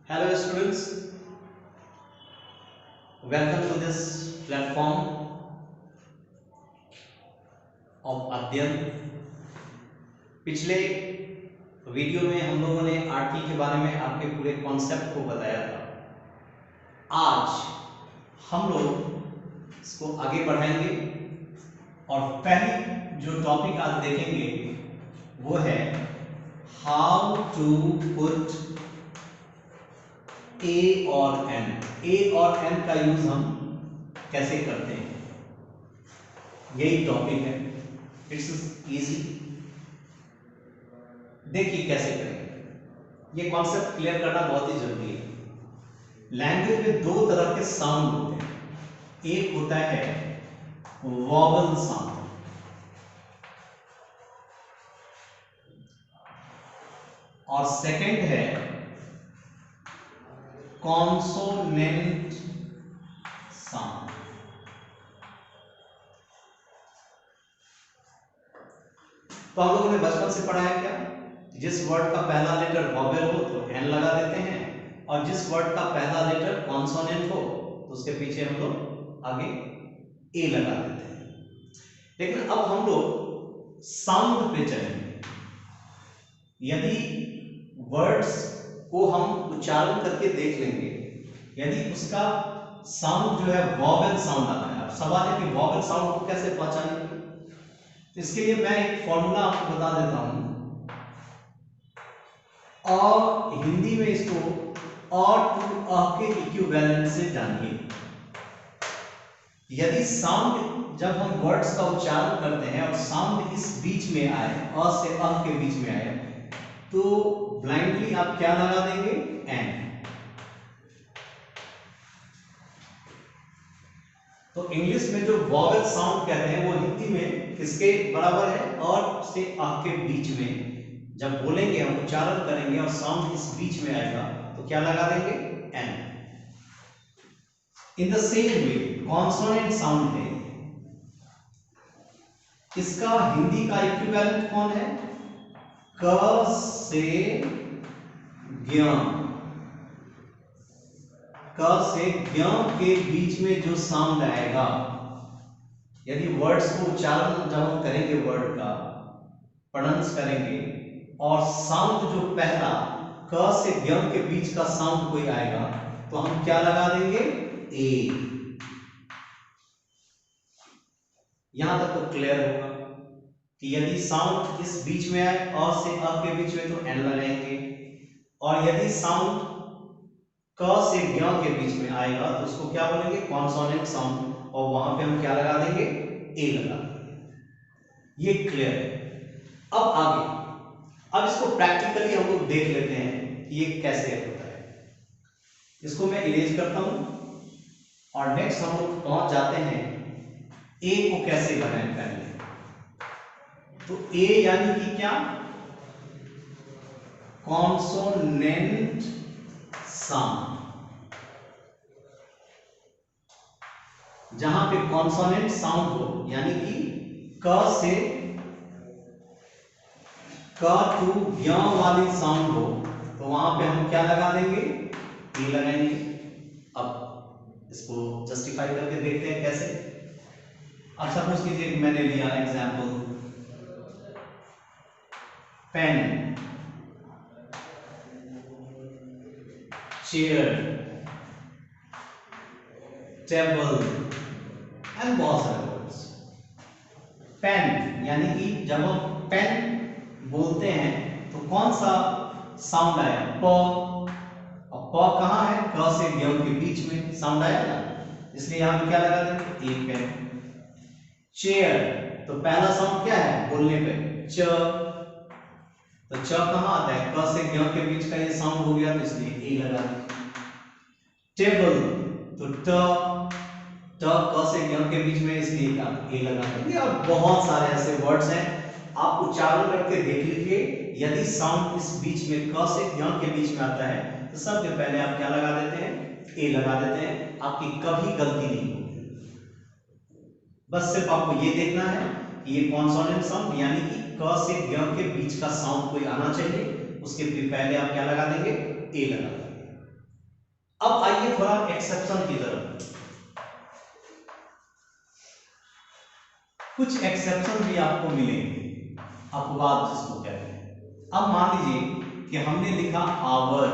Hello students, welcome to this platform of अध्ययन। पिछले video में हम लोगों ने आर्टिकल के बारे में आपके पूरे कॉन्सेप्ट को बताया था। आज हम लोग इसको आगे बढ़ाएंगे और पहली जो टॉपिक आज देखेंगे वो है हाउ टू पुट ए और एन। ए और एन का यूज हम कैसे करते हैं, यही टॉपिक है। It's easy. देखिए कैसे करें, ये कॉन्सेप्ट क्लियर करना बहुत ही जरूरी है। लैंग्वेज में दो तरह के साउंड होते हैं। एक होता है वॉवल साउंड और सेकंड है कॉन्सोनेंट साउंड। तो हम लोगों ने बचपन से पढ़ा है क्या, जिस वर्ड का पहला लेटर वॉवेल हो तो एन लगा देते हैं और जिस वर्ड का पहला लेटर कॉन्सोनेंट हो तो उसके पीछे हम लोग आगे ए लगा देते हैं। लेकिन अब हम लोग साउंड पे चलेंगे। यदि वर्ड्स को हम उच्चारण करके देख लेंगे, यदि उसका साउंड जो है वॉवेल साउंड आता है। अब सवाल है कि वॉवेल साउंड को कैसे पहचानेंगे। तो इसके लिए मैं एक फॉर्मूला आपको बता देता हूं और हिंदी में इसको और टू अ के इक्विवेलेंट से जानिए। यदि साउंड जब हम वर्ड्स का उच्चारण करते हैं और साउंड इस बीच में आए, अ से अ के बीच में आए, तो ब्लाइंडली आप क्या लगा देंगे, एन। तो इंग्लिश में जो वॉवेल साउंड कहते हैं वो हिंदी में किसके बराबर है, अ से अ के बीच में जब बोलेंगे हम उच्चारण करेंगे और साउंड इस बीच में आएगा तो क्या लगा देंगे, N. In the same way consonant sound है, इसका हिंदी का इक्विवेलेंट कौन है, क से ज्ञ। क से ज्ञ के बीच में जो साउंड आएगा, यदि वर्ड्स को उच्चारण जब हम करेंगे, वर्ड का प्रोनाउंस करेंगे और साउंड जो पहला क से ज्ञ के बीच का साउंड कोई आएगा तो हम क्या लगा देंगे, ए। यहां तक तो क्लियर होगा कि यदि साउंड इस बीच में आए, अ से अ के बीच में, तो एन लगाएंगे और यदि साउंड क से ज्ञ के बीच में आएगा तो उसको क्या बोलेंगे, कॉन्सोनेंट साउंड, और वहां पे हम क्या लगा देंगे, ए लगा देंगे। ये क्लियर है। अब आगे, अब इसको प्रैक्टिकली हम लोग देख लेते हैं कि ये कैसे होता है। इसको मैं इरेज करता हूं और नेक्स्ट हम लोग पहुंच जाते हैं ए को कैसे बनाएं। पहले तो ए यानी कि क्या, कॉन्सोनेंट साउंड। जहां पे कॉन्सोनेंट साउंड हो, यानी कि क से क टू ज्ञ वाली साउंड हो, तो वहां पे हम क्या लगा देंगे, ए लगाएंगे। अब इसको जस्टिफाई करके देखते हैं कैसे। अब सपोज कीजिए मैंने लिया example pen, chair, table and बहुत सारे वर्ड्स। पेन यानी कि जब हम पेन बोलते हैं तो कौन सा साउंड आया, प। अब प कहां है, क से ज्ञ के बीच में साउंड आया ना, इसलिए यहां पे क्या लगा देंगे, ए पेन। चेयर, तो पहला साउंड क्या है बोलने पे, च। तो च कहां आता है, क से ज्ञ के बीच का ये साउंड हो गया तो इसलिए ए लगा देंगे। टेबल, तो ट क से ज्ञ के बीच में, इसलिए क्या, ए लगा देंगे। और बहुत सारे ऐसे वर्ड्स हैं, आप उच्चारण करके देख लीजिए। यदि साउंड इस बीच में क से ज्ञ के बीच में आता है तो सबसे पहले आप क्या लगा देते हैं, ए लगा देते हैं। आपकी कभी गलती नहीं होगी। बस सिर्फ आपको ये देखना है कि ये कॉन्सोनेंट साउंड यानी कि क से ज्ञ के बीच का साउंड कोई आना चाहिए, उसके पहले आप क्या लगा देंगे, ए लगा देंगे। अब आइए थोड़ा एक्सेप्शन की तरफ। कुछ एक्सेप्शन भी आपको मिलेंगे, अपवाद जिसको कहते हैं। अब मान लीजिए कि हमने लिखा आवर,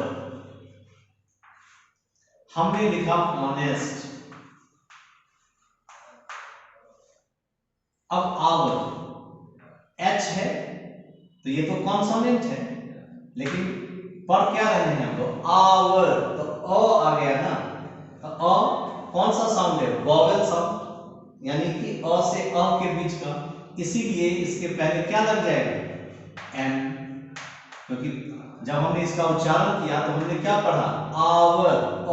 हमने लिखा ऑनेस्ट। अब आवर एच है तो ये तो कॉन्सोनेंट है, लेकिन पढ़ क्या रहे हैं हम लोग, आवर, तो अ आ गया ना। तो अ कौन सा साउंड है, वॉवेल साउंड, यानी कि अ से अ के बीच का, इसीलिए इसके पहले क्या लग जाएगा, एन। क्योंकि जब हमने इसका उच्चारण किया तो हमने क्या पढ़ा, आवर, अ,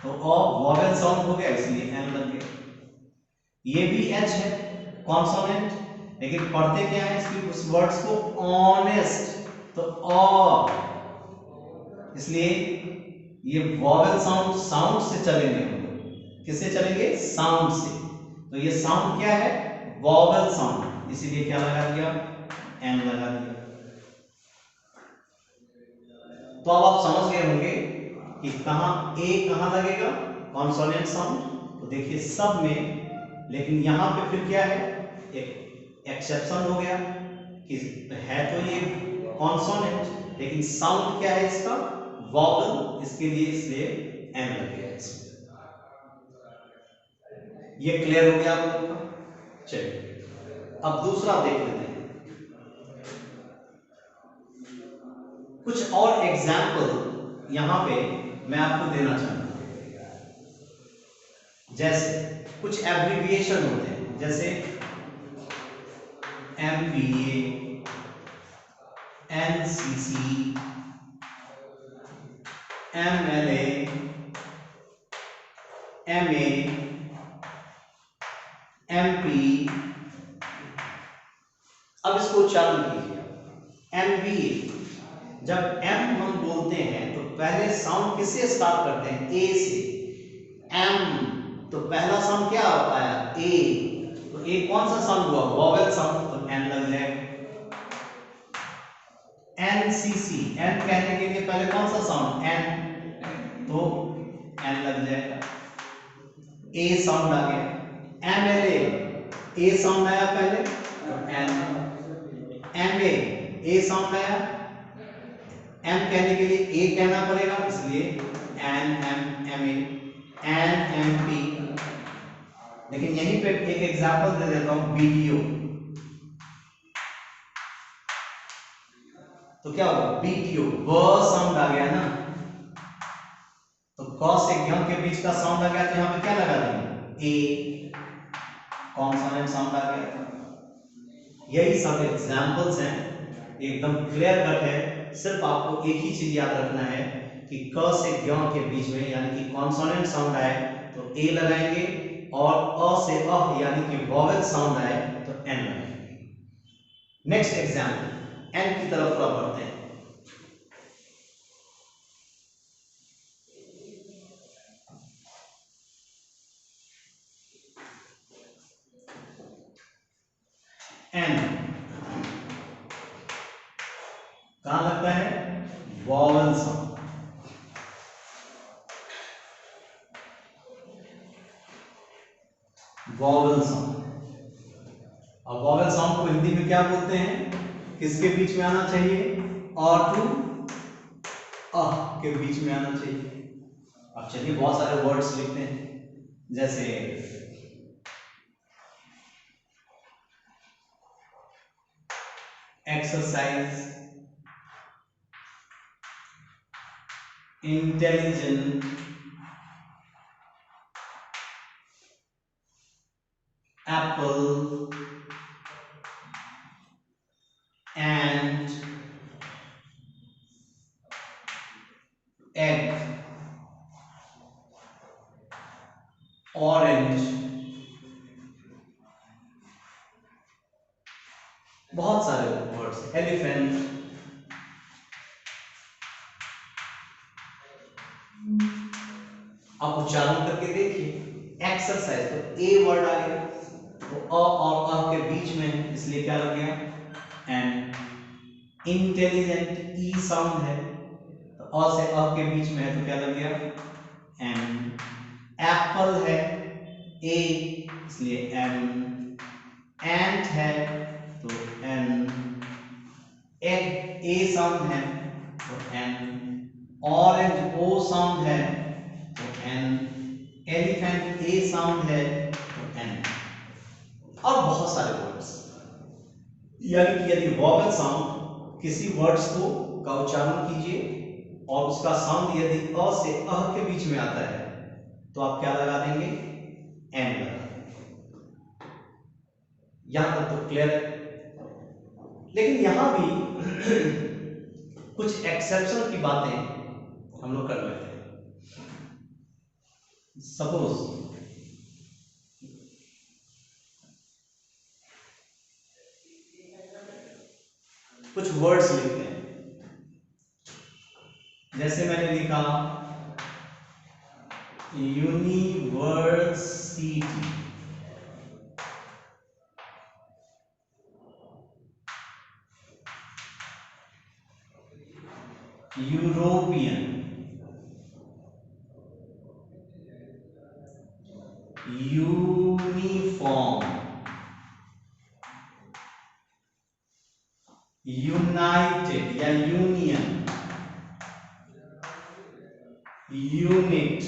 तो अ वॉवेल साउंड हो गया, इसलिए एन लग गया। ये भी एच है, कॉन्सोनेंट, लेकिन पढ़ते क्या है इसकी, उस वर्ड्स को ऑनेस्ट, तो अ, इसलिए ये वॉवेल साउंड, साउंड से चलेंगे हम लोग। किससे चलेंगे, साउंड से। तो ये साउंड क्या है, वॉवेल साउंड, इसीलिए क्या लगा दिया, एन लगा दिया। तो अब आप समझ गए होंगे कि कहां ए कहां लगेगा, कॉन्सोनेंट साउंड। तो देखिए सब में, लेकिन यहां पे फिर क्या है, एक एक्सेप्शन हो गया कि है तो ये कॉन्सोनेंट, लेकिन साउंड क्या है इसका, वॉवल, इसके लिए इसलिए एन लग गया इसमें। ये क्लियर हो गया आप लोगों का। चलिए अब दूसरा देख लेते हैं, कुछ और एग्जाम्पल यहां पे मैं आपको देना चाहता हूं। जैसे कुछ एब्रिविएशन होते हैं, जैसे MPA, NCC, MLA, MA, MP। अब इसको उच्चारण कीजिए, MBA। जब M हम बोलते हैं तो पहले साउंड किससे स्टार्ट करते हैं, A से। M तो पहला साउंड क्या आया, A, तो A कौन सा साउंड हुआ, वॉवेल साउंड, तो N लग जाएगा। NCC, N कहने के लिए पहले कौन सा साउंड, N, तो N लग जाएगा, A साउंड आ गया। MLA, A साउंड आया पहले, तो N। MA, A साउंड आया, M कहने के लिए A कहना पड़ेगा, इसलिए NMMA, NMP। लेकिन यहीं पे एक एग्जांपल दे देता हूं, BDO, तो क्या होगा, BDO, ब साउंड आ गया ना, तो क से ज्ञ के बीच का साउंड आ गया, तो यहां पे क्या लगा देंगे, A, कॉन्सोनेंट साउंड आ गया। यही सब एग्जांपल्स हैं, एकदम क्लियर कट है। सिर्फ आपको एक ही चीज याद रखना है कि क से ज्ञ के बीच में यानी कि कॉन्सोनेंट साउंड आए तो ए लगाएंगे, और अ से अ यानी कि वॉवेल साउंड आए तो एन लगाएंगे। नेक्स्ट एग्जांपल, एन की तरफ थोड़ा बढ़ते हैं। एन कहां लगता है, वॉवेल साउंड। वॉवेल साउंड, और वॉवेल साउंड को हिंदी में क्या बोलते हैं, किसके बीच में आना चाहिए, और टू के बीच में आना चाहिए। अब चलिए बहुत सारे वर्ड्स लिखते हैं, जैसे exercise, intelligent, Apple, and, egg, orange, बहुत सारे वर्ड्स, एलिफेंट। आप उच्चारण करके देखिए, एक्सरसाइज तो ए वर्ड आ गया, तो अ और अ के बीच में, इसलिए क्या लग गया, एंड। इंटेलिजेंट ई साउंड है, तो अ से अ के बीच में है तो क्या लग गया एन। एप्पल है ए इसलिए एन। एंट है तो एन। एग ए साउंड है तो एन। ऑरेंज ओ साउंड है तो एन। एलिफेंट ए साउंड है तो एन। और बहुत सारे वर्ड्स, यानी कि यदि वॉवेल साउंड किसी वर्ड्स को का उच्चारण कीजिए और उसका साउंड यदि अ से अह के बीच में आता है तो आप क्या लगा देंगे एन लगा देंगे। यहां तक तो क्लियर है। लेकिन यहां भी कुछ एक्सेप्शन की बातें हम लोग कर लेते हैं। सपोज कुछ वर्ड्स लिखते हैं, जैसे मैंने लिखा यूनिवर्सिटी, यूरोपियन, यूनिफॉर्म, यूनाइटेड या यूनियन, यूनिट।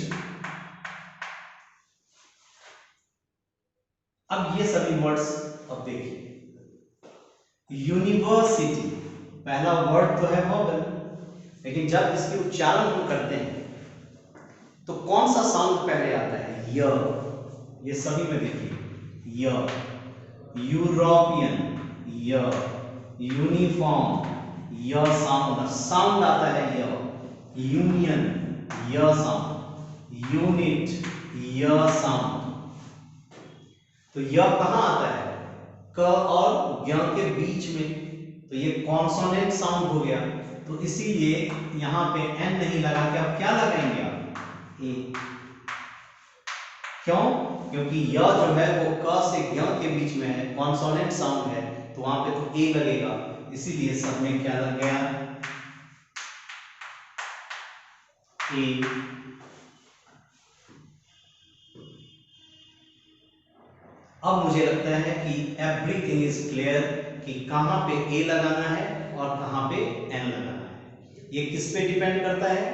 अब ये सभी वर्ड्स अब देखिए, यूनिवर्सिटी पहला वर्ड तो है वोवेल, लेकिन जब इसके उच्चारण को करते हैं तो कौन सा साउंड पहले आता है य। ये सभी में देखिए य। यूरोपियन य। यूनिफॉर्म य साउंड आता है य। यूनियन य साउंड। यूनिट य साउंड। तो यह कहां आता है क और ज्ञ के बीच में, तो ये कॉन्सोनेंट साउंड हो गया। तो इसीलिए यहां पे एन नहीं लगा के आप क्या लगाएंगे आप ए। क्यों? क्योंकि यह जो है वो क से ज्ञ के बीच में है, कॉन्सोनेंट साउंड है, तो वहां पे तो ए लगेगा। इसीलिए सब में क्या लग गया ए। अब मुझे लगता है कि एवरीथिंग इज क्लियर कि कहां पे ए लगाना है और कहां पे एन लगाना है। ये किस पे डिपेंड करता है?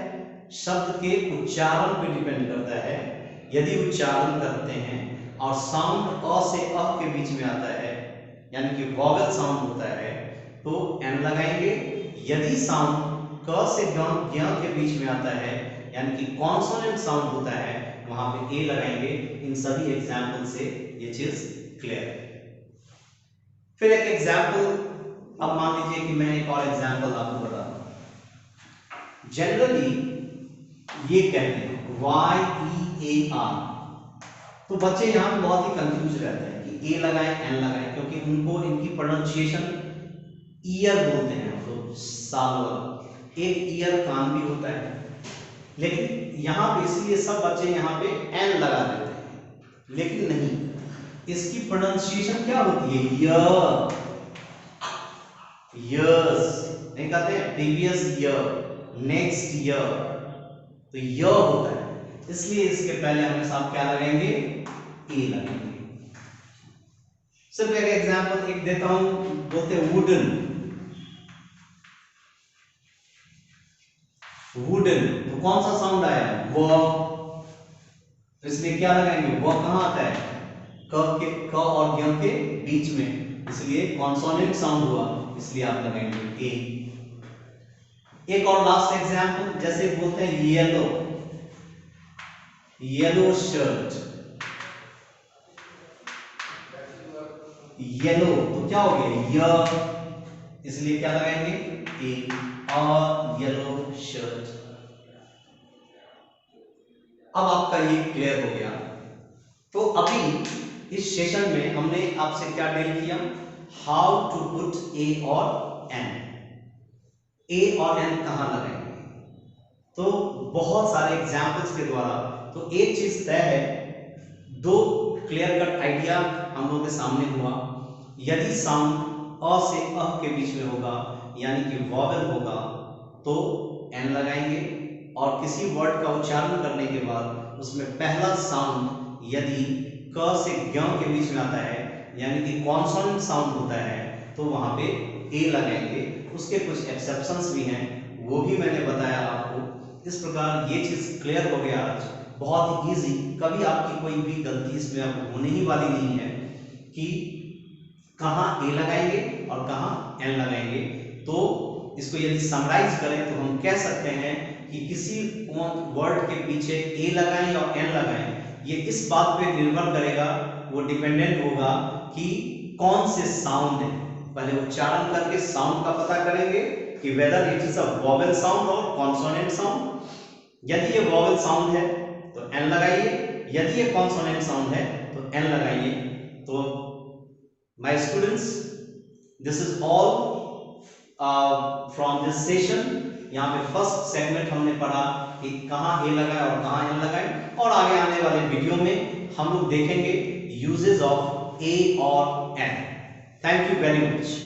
शब्द के उच्चारण पे डिपेंड करता है। यदि उच्चारण करते हैं और साउंड अ से अ के बीच में आता है, यानी कि वॉवेल साउंड होता है, तो एन लगाएंगे। यदि साउंड क से ज्ञ के बीच में आता है, यानी कि कॉन्सोनेंट साउंड होता है, वहां पे ए लगाएंगे। इन सभी एग्जाम्पल से ये चीज क्लियर है। फिर एक एग्जाम्पल, अब मान लीजिए कि मैं एक और एग्जाम्पल आपको बताता हूं। जनरली ये कहते हैं YEAR, तो बच्चे यहां बहुत ही कंफ्यूज रहते हैं कि ए लगाएं एन लगाएं, क्योंकि उनको इनकी प्रोनाउंसिएशन ईयर बोलते हैं हम लोग, साल वाला। एक ईयर कान भी होता है, लेकिन यहां पे इसलिए सब बच्चे यहां पे एन लगा देते हैं, लेकिन नहीं, इसकी प्रोनाउंसिएशन क्या होती है य। यस नहीं कहते हैं प्रीवियस ईयर, नेक्स्ट ईयर, तो य होता है। इसलिए इसके पहले हमेशा आप क्या लगाएंगे ए लगाएंगे। सिर्फ एक एग्जांपल एक देता हूं, बोलते हैं वुडन। वुडन तो कौन सा साउंड आया वो, तो इसलिए क्या लगाएंगे वो कहां आता है क और ज्ञ के बीच में, इसलिए कॉन्सोनेंट साउंड हुआ, इसलिए आप लगाएंगे ए। एक और लास्ट एग्जांपल, जैसे बोलते हैं येलो, येलो शर्ट, येलो तो क्या हो गया य, इसलिए क्या लगाएंगे ए, और येलो शर्ट। अब आपका ये क्लियर हो गया। तो अभी इस सेशन में हमने आपसे क्या डील किया, हाउ टू पुट ए और एन। ए और एन कहां लगाएंगे, तो बहुत सारे एग्जाम्पल्स के द्वारा तो एक चीज तय है, दो क्लियर कट आइडिया हम लोग के सामने हुआ। यदि साउंड अ से अह के बीच में होगा, यानी कि वॉवेल होगा, तो एन लगाएंगे और किसी वर्ड का उच्चारण करने के बाद उसमें पहला साउंड यदि क से ज्ञ के बीच में आता है यानी कि कॉन्सोनेंट साउंड होता है तो वहां पे ए लगाएंगे। उसके कुछ एक्सेप्शंस भी हैं, वो भी मैंने बताया आपको। इस प्रकार ये चीज क्लियर हो गया आज, बहुत इजी, कभी आपकी कोई भी गलती इसमें आपको होने ही वाली नहीं है कि कहाँ ए लगाएंगे और कहाँ एन लगाएंगे। तो इसको यदि समराइज करें तो हम कह सकते हैं कि किसी वर्ड के पीछे ए लगाएं या एन लगाएं, ये इस बात पे निर्भर करेगा, वो डिपेंडेंट होगा कि कौन से साउंड है। पहले उच्चारण करके साउंड का पता करेंगे कि whether it is a vowel sound और कॉन्सोनेंट साउंड। यदि ये वॉवेल साउंड है तो एन लगाइए, यदि ये कॉन्सोनेंट साउंड है तो एन लगाइए। तो my students, this is all from this session. यहाँ पे फर्स्ट सेगमेंट हमने पढ़ा कि कहाँ ए लगाए और कहाँ एन लगाए, और आगे आने वाले वीडियो में हम लोग देखेंगे यूजेस ऑफ ए और N. Thank you very much.